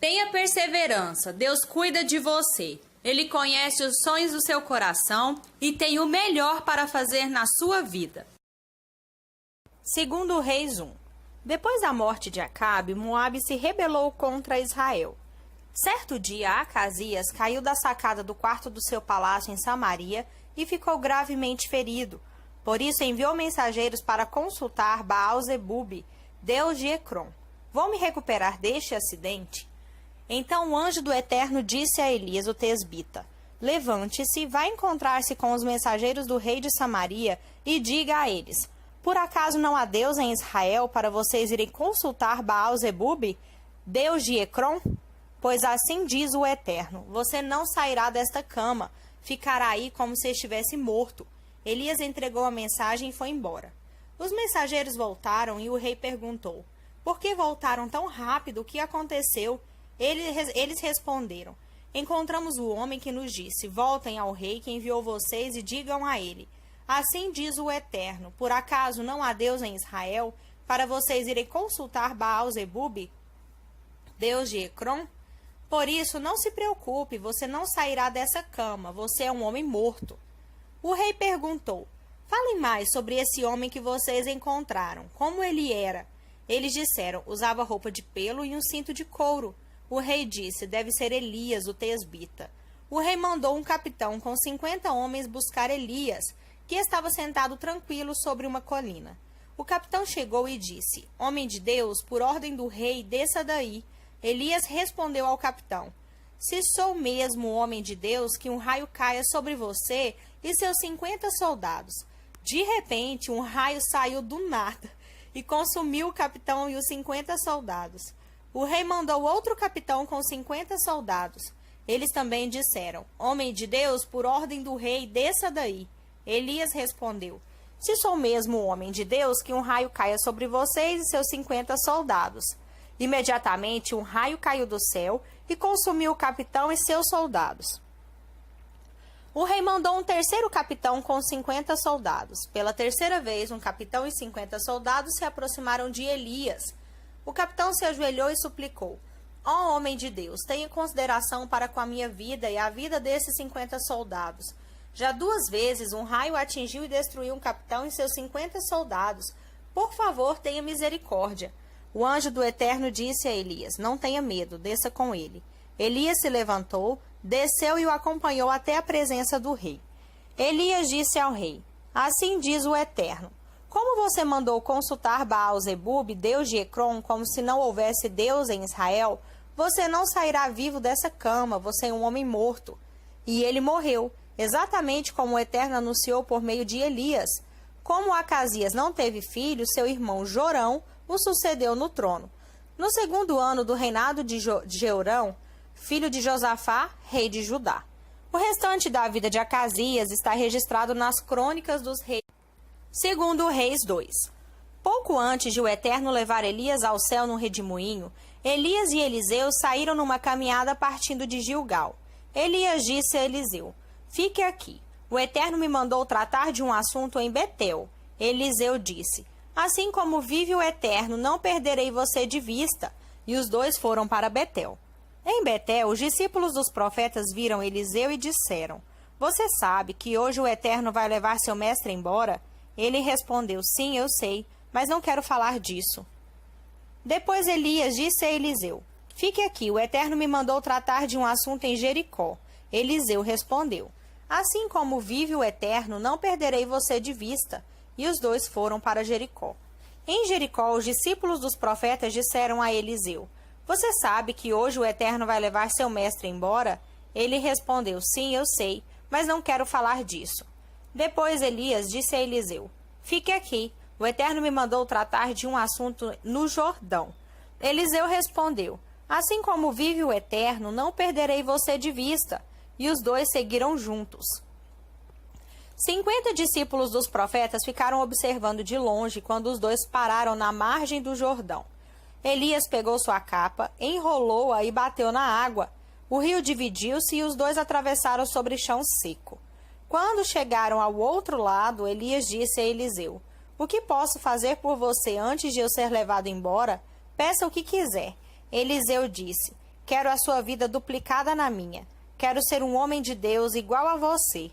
Tenha perseverança, Deus cuida de você. Ele conhece os sonhos do seu coração e tem o melhor para fazer na sua vida. Segundo Reis 1. Depois da morte de Acabe, Moabe se rebelou contra Israel. Certo dia, Acasias caiu da sacada do quarto do seu palácio em Samaria e ficou gravemente ferido. Por isso enviou mensageiros para consultar Baal-Zebubi, deus de Ecrom. Vou me recuperar deste acidente? Então o anjo do Eterno disse a Elias, o tesbita: levante-se, vá encontrar-se com os mensageiros do rei de Samaria e diga a eles: por acaso não há Deus em Israel para vocês irem consultar Baal-Zebubi, deus de Ecrom? Pois assim diz o Eterno: você não sairá desta cama, ficará aí como se estivesse morto. Elias entregou a mensagem e foi embora. Os mensageiros voltaram e o rei perguntou: por que voltaram tão rápido? O que aconteceu? Eles responderam: encontramos o homem que nos disse: voltem ao rei que enviou vocês e digam a ele: assim diz o Eterno: por acaso não há Deus em Israel para vocês irem consultar Baal-Zebubi, deus de Ecrom? Por isso, não se preocupe, você não sairá dessa cama, você é um homem morto. O rei perguntou: falem mais sobre esse homem que vocês encontraram, como ele era? Eles disseram: usava roupa de pelo e um cinto de couro. O rei disse: deve ser Elias, o tesbita. O rei mandou um capitão com 50 homens buscar Elias, que estava sentado tranquilo sobre uma colina. O capitão chegou e disse: homem de Deus, por ordem do rei, desça daí. Elias respondeu ao capitão: se sou mesmo homem de Deus, que um raio caia sobre você e seus 50 soldados. De repente, um raio saiu do nada e consumiu o capitão e os 50 soldados. O rei mandou outro capitão com 50 soldados. Eles também disseram: homem de Deus, por ordem do rei, desça daí. Elias respondeu: se sou mesmo homem de Deus, que um raio caia sobre vocês e seus 50 soldados. Imediatamente um raio caiu do céu e consumiu o capitão e seus soldados. O rei mandou um terceiro capitão com 50 soldados. Pela terceira vez, um capitão e 50 soldados se aproximaram de Elias. O capitão se ajoelhou e suplicou: ó homem de Deus, tenha consideração para com a minha vida e a vida desses 50 soldados. Já 2 vezes um raio atingiu e destruiu um capitão e seus 50 soldados. Por favor, tenha misericórdia. O anjo do Eterno disse a Elias: não tenha medo, desça com ele. Elias se levantou, desceu e o acompanhou até a presença do rei. Elias disse ao rei: assim diz o Eterno: como você mandou consultar Baal-Zebubi, deus de Ecrom, como se não houvesse Deus em Israel, você não sairá vivo dessa cama, você é um homem morto. E ele morreu, exatamente como o Eterno anunciou por meio de Elias. Como Acasias não teve filho, seu irmão Jorão o sucedeu no trono. No 2º ano do reinado de Jeorão, filho de Josafá, rei de Judá. O restante da vida de Acasias está registrado nas crônicas dos reis. Segundo Reis 2. Pouco antes de o Eterno levar Elias ao céu num redemoinho, Elias e Eliseu saíram numa caminhada partindo de Gilgal. Elias disse a Eliseu: fique aqui. O Eterno me mandou tratar de um assunto em Betel. Eliseu disse: assim como vive o Eterno, não perderei você de vista. E os dois foram para Betel. Em Betel, os discípulos dos profetas viram Eliseu e disseram: você sabe que hoje o Eterno vai levar seu mestre embora? Ele respondeu: sim, eu sei, mas não quero falar disso. Depois Elias disse a Eliseu: fique aqui, o Eterno me mandou tratar de um assunto em Jericó. Eliseu respondeu: assim como vive o Eterno, não perderei você de vista. E os dois foram para Jericó. Em Jericó, os discípulos dos profetas disseram a Eliseu: você sabe que hoje o Eterno vai levar seu mestre embora? Ele respondeu: sim, eu sei, mas não quero falar disso. Depois Elias disse a Eliseu: fique aqui, o Eterno me mandou tratar de um assunto no Jordão. Eliseu respondeu: assim como vive o Eterno, não perderei você de vista. E os dois seguiram juntos. 50 discípulos dos profetas ficaram observando de longe quando os dois pararam na margem do Jordão. Elias pegou sua capa, enrolou-a e bateu na água. O rio dividiu-se e os dois atravessaram sobre chão seco. Quando chegaram ao outro lado, Elias disse a Eliseu: o que posso fazer por você antes de eu ser levado embora? Peça o que quiser. Eliseu disse: Quero a sua vida duplicada na minha. Quero ser um homem de Deus igual a você.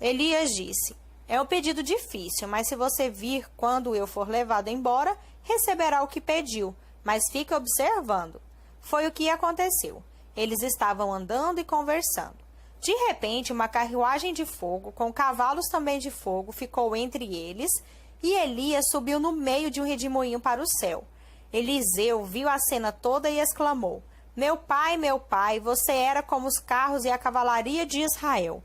Elias disse: é um pedido difícil, mas se você vir quando eu for levado embora, receberá o que pediu, mas fique observando. Foi o que aconteceu. Eles estavam andando e conversando. De repente, uma carruagem de fogo, com cavalos também de fogo, ficou entre eles, e Elias subiu no meio de um redemoinho para o céu. Eliseu viu a cena toda e exclamou: meu pai, você era como os carros e a cavalaria de Israel.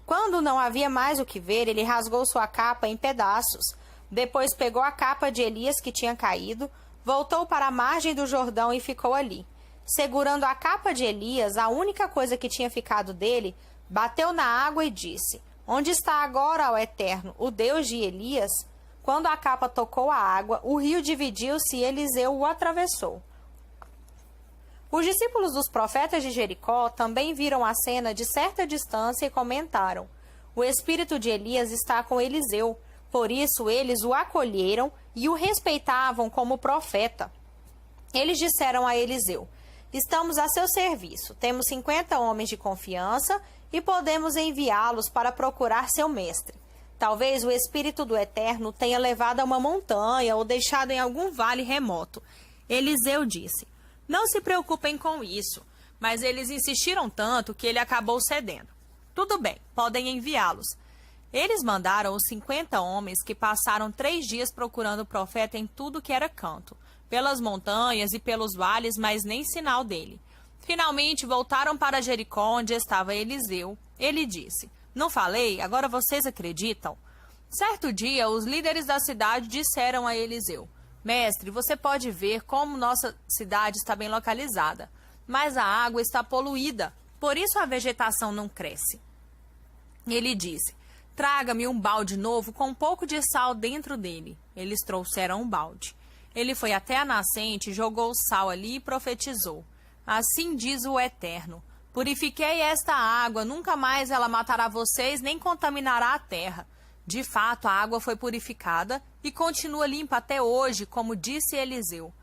Quando não havia mais o que ver, ele rasgou sua capa em pedaços. Depois pegou a capa de Elias que tinha caído, voltou para a margem do Jordão e ficou ali. Segurando a capa de Elias, a única coisa que tinha ficado dele, bateu na água e disse: onde está agora, ó Eterno, o Deus de Elias? Quando a capa tocou a água, o rio dividiu-se e Eliseu o atravessou. Os discípulos dos profetas de Jericó também viram a cena de certa distância e comentaram: o espírito de Elias está com Eliseu. Por isso eles o acolheram e o respeitavam como profeta. Eles disseram a Eliseu: estamos a seu serviço, temos 50 homens de confiança e podemos enviá-los para procurar seu mestre. Talvez o Espírito do Eterno tenha levado a uma montanha ou deixado em algum vale remoto. Eliseu disse: não se preocupem com isso, mas eles insistiram tanto que ele acabou cedendo. Tudo bem, podem enviá-los. Eles mandaram os 50 homens que passaram 3 dias procurando o profeta em tudo que era canto, pelas montanhas e pelos vales, mas nem sinal dele. Finalmente voltaram para Jericó, onde estava Eliseu. Ele disse: não falei? Agora vocês acreditam? Certo dia, os líderes da cidade disseram a Eliseu: mestre, você pode ver como nossa cidade está bem localizada, mas a água está poluída, por isso a vegetação não cresce. Ele disse: traga-me um balde novo com um pouco de sal dentro dele. Eles trouxeram um balde. Ele foi até a nascente, jogou o sal ali e profetizou: assim diz o Eterno: purifiquei esta água, nunca mais ela matará vocês nem contaminará a terra. De fato, a água foi purificada e continua limpa até hoje, como disse Eliseu.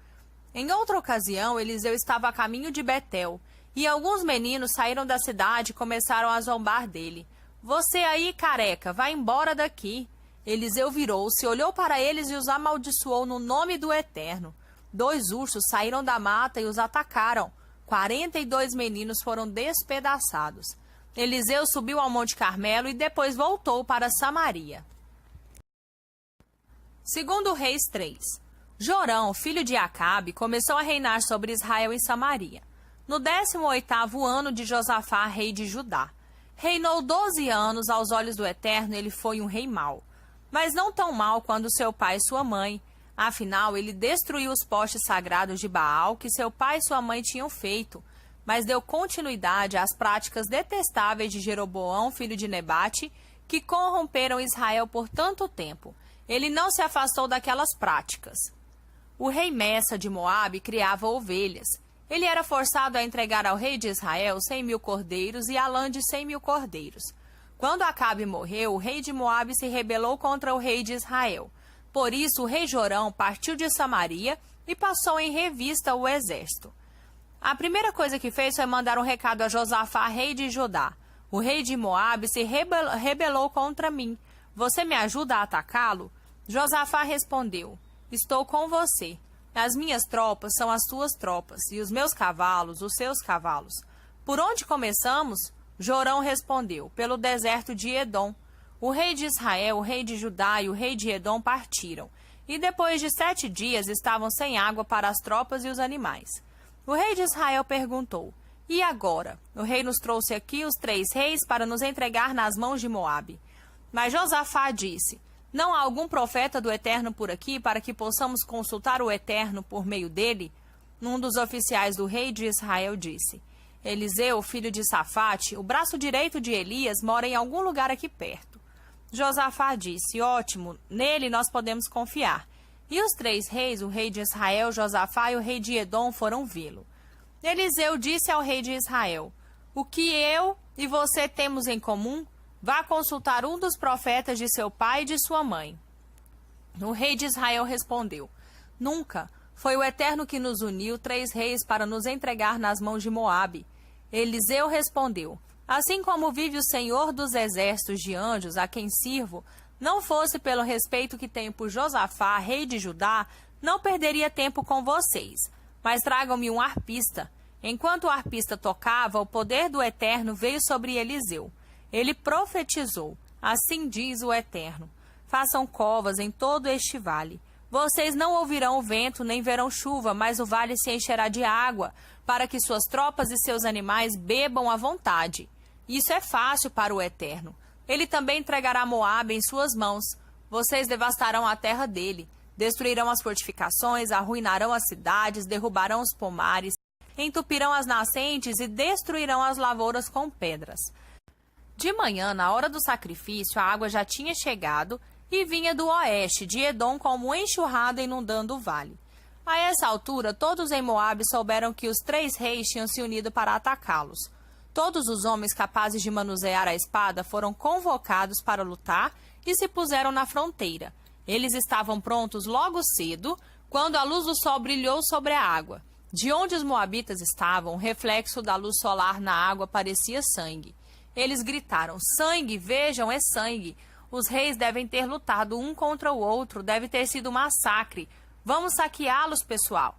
Em outra ocasião, Eliseu estava a caminho de Betel, e alguns meninos saíram da cidade e começaram a zombar dele. Você aí, careca, vai embora daqui. Eliseu virou-se, olhou para eles e os amaldiçoou no nome do Eterno. 2 ursos saíram da mata e os atacaram. 42 meninos foram despedaçados. Eliseu subiu ao Monte Carmelo e depois voltou para Samaria. Segundo Reis 3. Jorão, filho de Acabe, começou a reinar sobre Israel em Samaria, no 18º ano de Josafá, rei de Judá. Reinou 12 anos, aos olhos do Eterno ele foi um rei mau, mas não tão mau quanto seu pai e sua mãe. Afinal, ele destruiu os postes sagrados de Baal que seu pai e sua mãe tinham feito, mas deu continuidade às práticas detestáveis de Jeroboão, filho de Nebate, que corromperam Israel por tanto tempo. Ele não se afastou daquelas práticas. O rei Messa de Moabe criava ovelhas. Ele era forçado a entregar ao rei de Israel 100.000 cordeiros e a lã de 100.000 cordeiros. Quando Acabe morreu, o rei de Moabe se rebelou contra o rei de Israel. Por isso, o rei Jorão partiu de Samaria e passou em revista o exército. A primeira coisa que fez foi mandar um recado a Josafá, rei de Judá. O rei de Moabe se rebelou contra mim. Você me ajuda a atacá-lo? Josafá respondeu: estou com você. As minhas tropas são as suas tropas, e os meus cavalos, os seus cavalos. Por onde começamos? Jorão respondeu: pelo deserto de Edom. O rei de Israel, o rei de Judá e o rei de Edom partiram, e depois de 7 dias estavam sem água para as tropas e os animais. O rei de Israel perguntou: e agora? O rei nos trouxe aqui os 3 reis para nos entregar nas mãos de Moabe. Mas Josafá disse: não há algum profeta do Eterno por aqui para que possamos consultar o Eterno por meio dele? Um dos oficiais do rei de Israel disse: Eliseu, filho de Safate, o braço direito de Elias, mora em algum lugar aqui perto. Josafá disse: ótimo, nele nós podemos confiar. E os 3 reis, o rei de Israel, Josafá e o rei de Edom, foram vê-lo. Eliseu disse ao rei de Israel: o que eu e você temos em comum? Vá consultar um dos profetas de seu pai e de sua mãe. O rei de Israel respondeu: nunca. Foi o Eterno que nos uniu 3 reis para nos entregar nas mãos de Moabe. Eliseu respondeu: assim como vive o Senhor dos exércitos de anjos, a quem sirvo, não fosse pelo respeito que tenho por Josafá, rei de Judá, não perderia tempo com vocês. Mas tragam-me um arpista. Enquanto o arpista tocava, o poder do Eterno veio sobre Eliseu. Ele profetizou: assim diz o Eterno: façam covas em todo este vale. Vocês não ouvirão o vento, nem verão chuva, mas o vale se encherá de água, para que suas tropas e seus animais bebam à vontade. Isso é fácil para o Eterno. Ele também entregará Moabe em suas mãos. Vocês devastarão a terra dele, destruirão as fortificações, arruinarão as cidades, derrubarão os pomares, entupirão as nascentes e destruirão as lavouras com pedras. De manhã, na hora do sacrifício, a água já tinha chegado e vinha do oeste, de Edom, como enxurrada inundando o vale. A essa altura, todos em Moabe souberam que os 3 reis tinham se unido para atacá-los. Todos os homens capazes de manusear a espada foram convocados para lutar e se puseram na fronteira. Eles estavam prontos logo cedo, quando a luz do sol brilhou sobre a água. De onde os moabitas estavam, o reflexo da luz solar na água parecia sangue. Eles gritaram: sangue, vejam, é sangue. Os reis devem ter lutado um contra o outro, deve ter sido um massacre. Vamos saqueá-los, pessoal.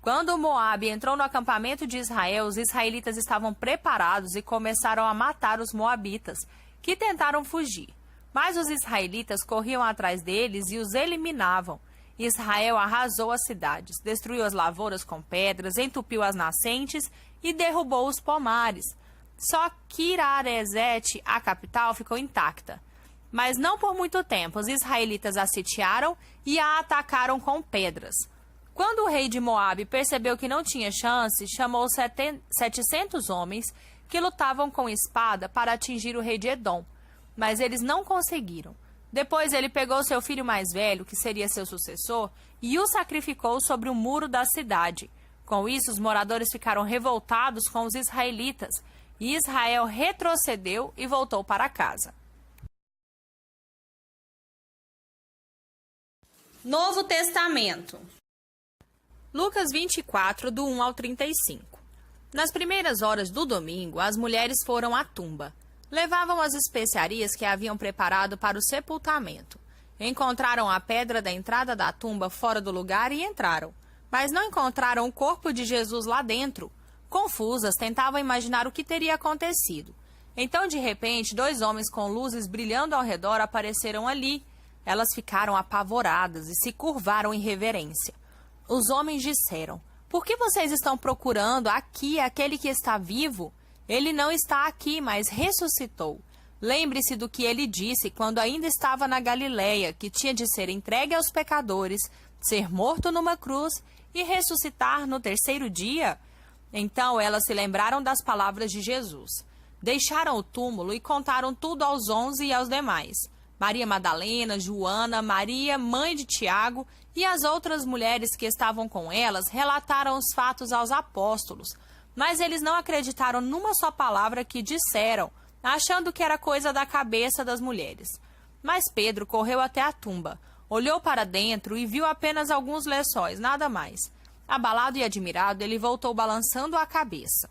Quando Moabe entrou no acampamento de Israel, os israelitas estavam preparados e começaram a matar os moabitas, que tentaram fugir. Mas os israelitas corriam atrás deles e os eliminavam. Israel arrasou as cidades, destruiu as lavouras com pedras, entupiu as nascentes e derrubou os pomares. Só Kir-Aresete, a capital, ficou intacta. Mas não por muito tempo, os israelitas a sitiaram e a atacaram com pedras. Quando o rei de Moabe percebeu que não tinha chance, chamou 700 homens que lutavam com espada para atingir o rei de Edom. Mas eles não conseguiram. Depois ele pegou seu filho mais velho, que seria seu sucessor, e o sacrificou sobre o muro da cidade. Com isso, os moradores ficaram revoltados com os israelitas, e Israel retrocedeu e voltou para casa. Novo Testamento. Lucas 24, do 1 ao 35. Nas primeiras horas do domingo, as mulheres foram à tumba. Levavam as especiarias que haviam preparado para o sepultamento. Encontraram a pedra da entrada da tumba fora do lugar e entraram. Mas não encontraram o corpo de Jesus lá dentro. Confusas, tentavam imaginar o que teria acontecido. Então, de repente, 2 homens com luzes brilhando ao redor apareceram ali. Elas ficaram apavoradas e se curvaram em reverência. Os homens disseram: por que vocês estão procurando aqui aquele que está vivo? Ele não está aqui, mas ressuscitou. Lembre-se do que ele disse quando ainda estava na Galileia, que tinha de ser entregue aos pecadores, ser morto numa cruz e ressuscitar no 3º dia. Então elas se lembraram das palavras de Jesus. Deixaram o túmulo e contaram tudo aos 11 e aos demais. Maria Madalena, Joana, Maria, mãe de Tiago, e as outras mulheres que estavam com elas relataram os fatos aos apóstolos. Mas eles não acreditaram numa só palavra que disseram, achando que era coisa da cabeça das mulheres. Mas Pedro correu até a tumba, olhou para dentro e viu apenas alguns lençóis, nada mais. Abalado e admirado, ele voltou balançando a cabeça.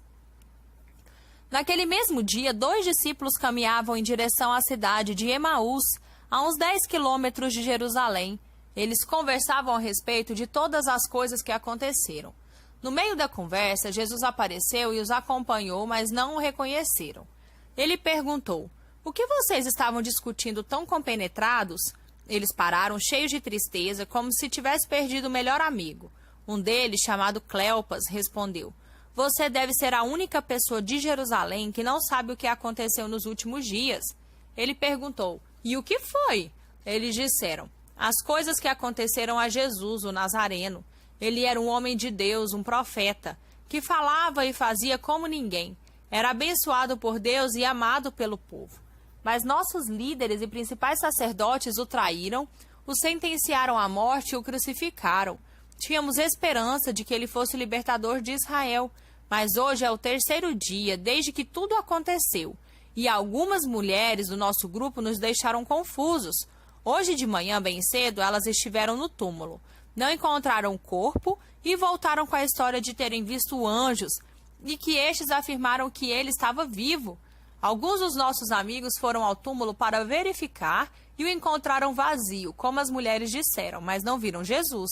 Naquele mesmo dia, 2 discípulos caminhavam em direção à cidade de Emaús, a uns 10 quilômetros de Jerusalém. Eles conversavam a respeito de todas as coisas que aconteceram. No meio da conversa, Jesus apareceu e os acompanhou, mas não o reconheceram. Ele perguntou: o que vocês estavam discutindo tão compenetrados? Eles pararam cheios de tristeza, como se tivesse perdido o melhor amigo. Um deles, chamado Cleopas, respondeu: você deve ser a única pessoa de Jerusalém que não sabe o que aconteceu nos últimos dias. Ele perguntou: e o que foi? Eles disseram: as coisas que aconteceram a Jesus, o Nazareno. Ele era um homem de Deus, um profeta, que falava e fazia como ninguém. Era abençoado por Deus e amado pelo povo. Mas nossos líderes e principais sacerdotes o traíram, o sentenciaram à morte e o crucificaram. Tínhamos esperança de que ele fosse o libertador de Israel, mas hoje é o 3º dia desde que tudo aconteceu, e algumas mulheres do nosso grupo nos deixaram confusos. Hoje de manhã, bem cedo, elas estiveram no túmulo. Não encontraram o corpo e voltaram com a história de terem visto anjos e que estes afirmaram que ele estava vivo. Alguns dos nossos amigos foram ao túmulo para verificar e o encontraram vazio, como as mulheres disseram, mas não viram Jesus.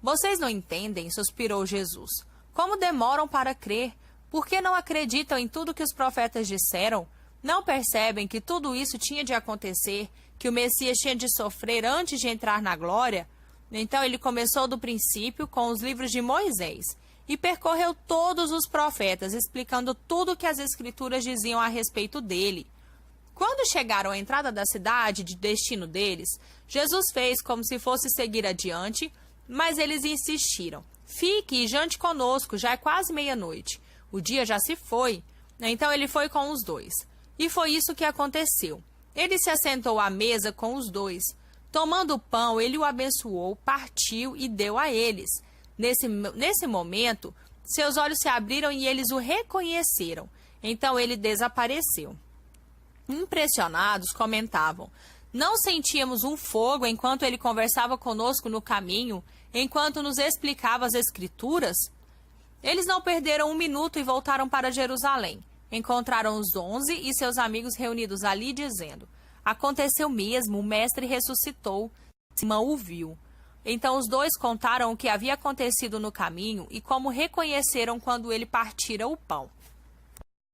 Vocês não entendem, suspirou Jesus. Como demoram para crer? Por que não acreditam em tudo que os profetas disseram? Não percebem que tudo isso tinha de acontecer, que o Messias tinha de sofrer antes de entrar na glória? Então ele começou do princípio com os livros de Moisés e percorreu todos os profetas, explicando tudo o que as escrituras diziam a respeito dele. Quando chegaram à entrada da cidade de destino deles, Jesus fez como se fosse seguir adiante, mas eles insistiram. Fique e jante conosco, já é quase meia-noite. O dia já se foi. Então ele foi com os dois. E foi isso que aconteceu. Ele se assentou à mesa com os dois. Tomando o pão, ele o abençoou, partiu e deu a eles. Nesse momento, seus olhos se abriram e eles o reconheceram. Então ele desapareceu. Impressionados, comentavam: não sentíamos um fogo enquanto ele conversava conosco no caminho, enquanto nos explicava as Escrituras? Eles não perderam um minuto e voltaram para Jerusalém. Encontraram os 11 e seus amigos reunidos ali, dizendo: aconteceu mesmo, o mestre ressuscitou. Simão o viu. Então os dois contaram o que havia acontecido no caminho e como reconheceram quando ele partira o pão.